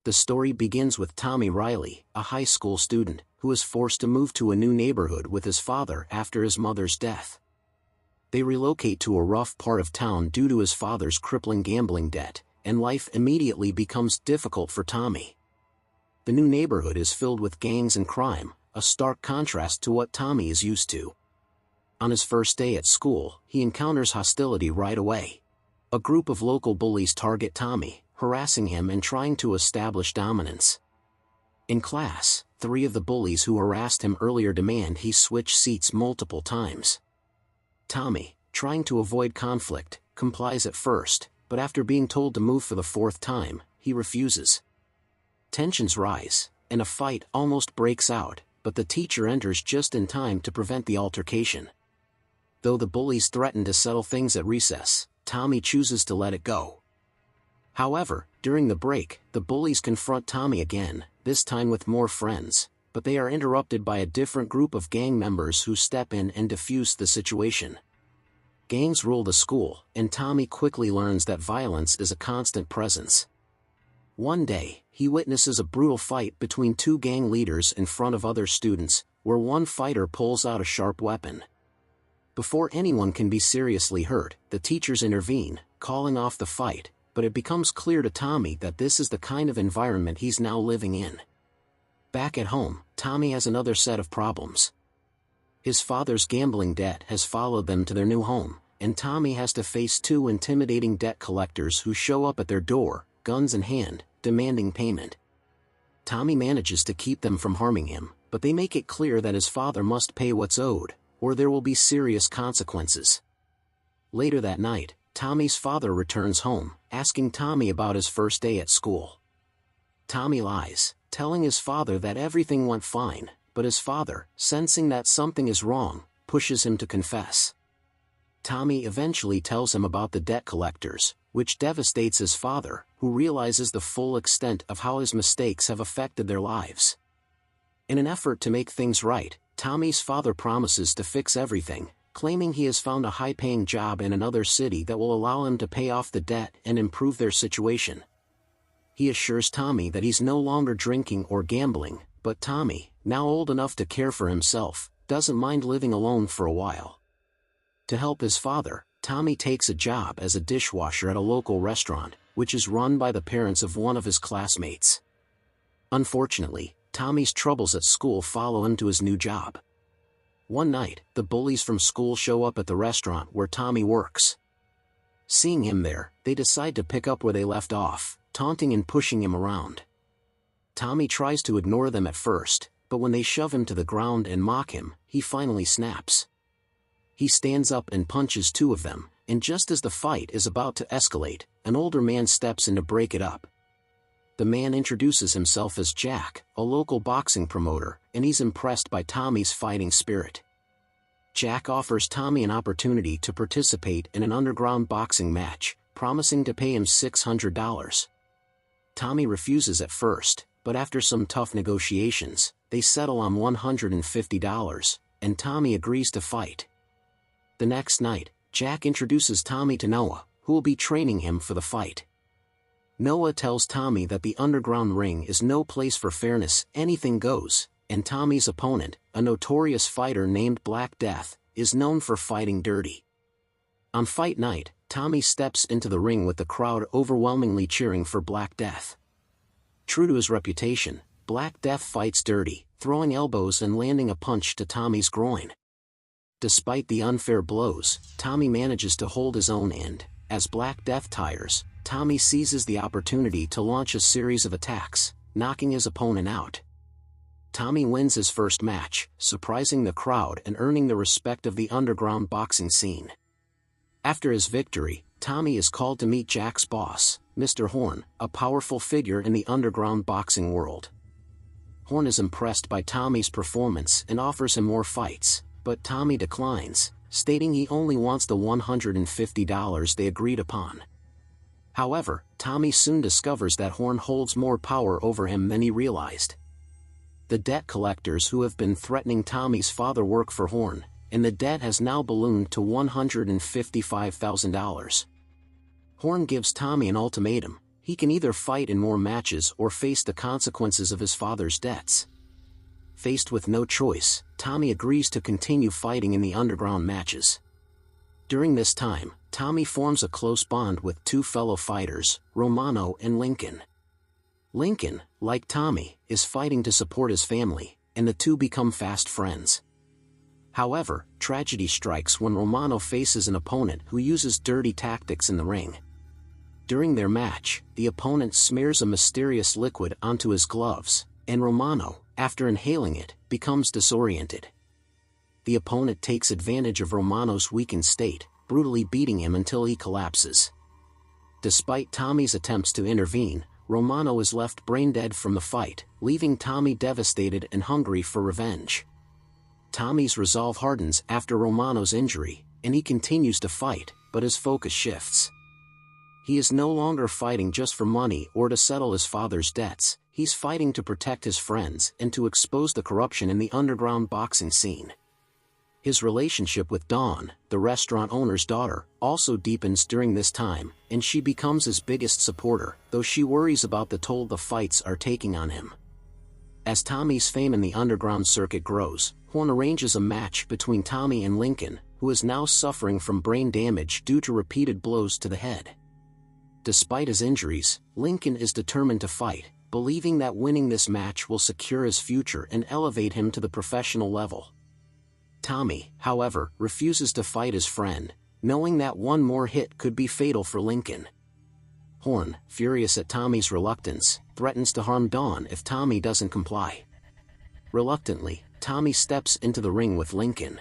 The story begins with Tommy Riley, a high school student, who is forced to move to a new neighborhood with his father after his mother's death. They relocate to a rough part of town due to his father's crippling gambling debt, and life immediately becomes difficult for Tommy. The new neighborhood is filled with gangs and crime, a stark contrast to what Tommy is used to. On his first day at school, he encounters hostility right away. A group of local bullies target Tommy, harassing him and trying to establish dominance. In class, 3 of the bullies who harassed him earlier demand he switch seats multiple times. Tommy, trying to avoid conflict, complies at first, but after being told to move for the 4th time, he refuses. Tensions rise, and a fight almost breaks out, but the teacher enters just in time to prevent the altercation. Though the bullies threaten to settle things at recess, Tommy chooses to let it go. However, during the break, the bullies confront Tommy again, this time with more friends, but they are interrupted by a different group of gang members who step in and defuse the situation. Gangs rule the school, and Tommy quickly learns that violence is a constant presence. One day, he witnesses a brutal fight between 2 gang leaders in front of other students, where one fighter pulls out a sharp weapon. Before anyone can be seriously hurt, the teachers intervene, calling off the fight, but it becomes clear to Tommy that this is the kind of environment he's now living in. Back at home, Tommy has another set of problems. His father's gambling debt has followed them to their new home, and Tommy has to face 2 intimidating debt collectors who show up at their door, guns in hand, demanding payment. Tommy manages to keep them from harming him, but they make it clear that his father must pay what's owed, or there will be serious consequences. Later that night, Tommy's father returns home, asking Tommy about his first day at school. Tommy lies, telling his father that everything went fine, but his father, sensing that something is wrong, pushes him to confess. Tommy eventually tells him about the debt collectors, which devastates his father, who realizes the full extent of how his mistakes have affected their lives. In an effort to make things right, Tommy's father promises to fix everything, claiming he has found a high-paying job in another city that will allow him to pay off the debt and improve their situation. He assures Tommy that he's no longer drinking or gambling, but Tommy, now old enough to care for himself, doesn't mind living alone for a while. To help his father, Tommy takes a job as a dishwasher at a local restaurant, which is run by the parents of one of his classmates. Unfortunately, Tommy's troubles at school follow him to his new job. One night, the bullies from school show up at the restaurant where Tommy works. Seeing him there, they decide to pick up where they left off, taunting and pushing him around. Tommy tries to ignore them at first, but when they shove him to the ground and mock him, he finally snaps. He stands up and punches 2 of them, and just as the fight is about to escalate, an older man steps in to break it up. The man introduces himself as Jack, a local boxing promoter, and he's impressed by Tommy's fighting spirit. Jack offers Tommy an opportunity to participate in an underground boxing match, promising to pay him $600. Tommy refuses at first, but after some tough negotiations, they settle on $150, and Tommy agrees to fight. The next night, Jack introduces Tommy to Noah, who will be training him for the fight. Noah tells Tommy that the underground ring is no place for fairness, anything goes, and Tommy's opponent, a notorious fighter named Black Death, is known for fighting dirty. On fight night, Tommy steps into the ring with the crowd overwhelmingly cheering for Black Death. True to his reputation, Black Death fights dirty, throwing elbows and landing a punch to Tommy's groin. Despite the unfair blows, Tommy manages to hold his own and, as Black Death tires, Tommy seizes the opportunity to launch a series of attacks, knocking his opponent out. Tommy wins his first match, surprising the crowd and earning the respect of the underground boxing scene. After his victory, Tommy is called to meet Jack's boss, Mr. Horn, a powerful figure in the underground boxing world. Horn is impressed by Tommy's performance and offers him more fights, but Tommy declines, stating he only wants the $150 they agreed upon. However, Tommy soon discovers that Horn holds more power over him than he realized. The debt collectors who have been threatening Tommy's father work for Horn, and the debt has now ballooned to $155,000. Horn gives Tommy an ultimatum: he can either fight in more matches or face the consequences of his father's debts. Faced with no choice, Tommy agrees to continue fighting in the underground matches. During this time, Tommy forms a close bond with two fellow fighters, Romano and Lincoln. Lincoln, like Tommy, is fighting to support his family, and the two become fast friends. However, tragedy strikes when Romano faces an opponent who uses dirty tactics in the ring. During their match, the opponent smears a mysterious liquid onto his gloves, and Romano, after inhaling it, becomes disoriented. The opponent takes advantage of Romano's weakened state, brutally beating him until he collapses. Despite Tommy's attempts to intervene, Romano is left brain-dead from the fight, leaving Tommy devastated and hungry for revenge. Tommy's resolve hardens after Romano's injury, and he continues to fight, but his focus shifts. He is no longer fighting just for money or to settle his father's debts, he's fighting to protect his friends and to expose the corruption in the underground boxing scene. His relationship with Dawn, the restaurant owner's daughter, also deepens during this time, and she becomes his biggest supporter, though she worries about the toll the fights are taking on him. As Tommy's fame in the underground circuit grows, Horn arranges a match between Tommy and Lincoln, who is now suffering from brain damage due to repeated blows to the head. Despite his injuries, Lincoln is determined to fight, believing that winning this match will secure his future and elevate him to the professional level. Tommy, however, refuses to fight his friend, knowing that one more hit could be fatal for Lincoln. Horn, furious at Tommy's reluctance, threatens to harm Dawn if Tommy doesn't comply. Reluctantly, Tommy steps into the ring with Lincoln.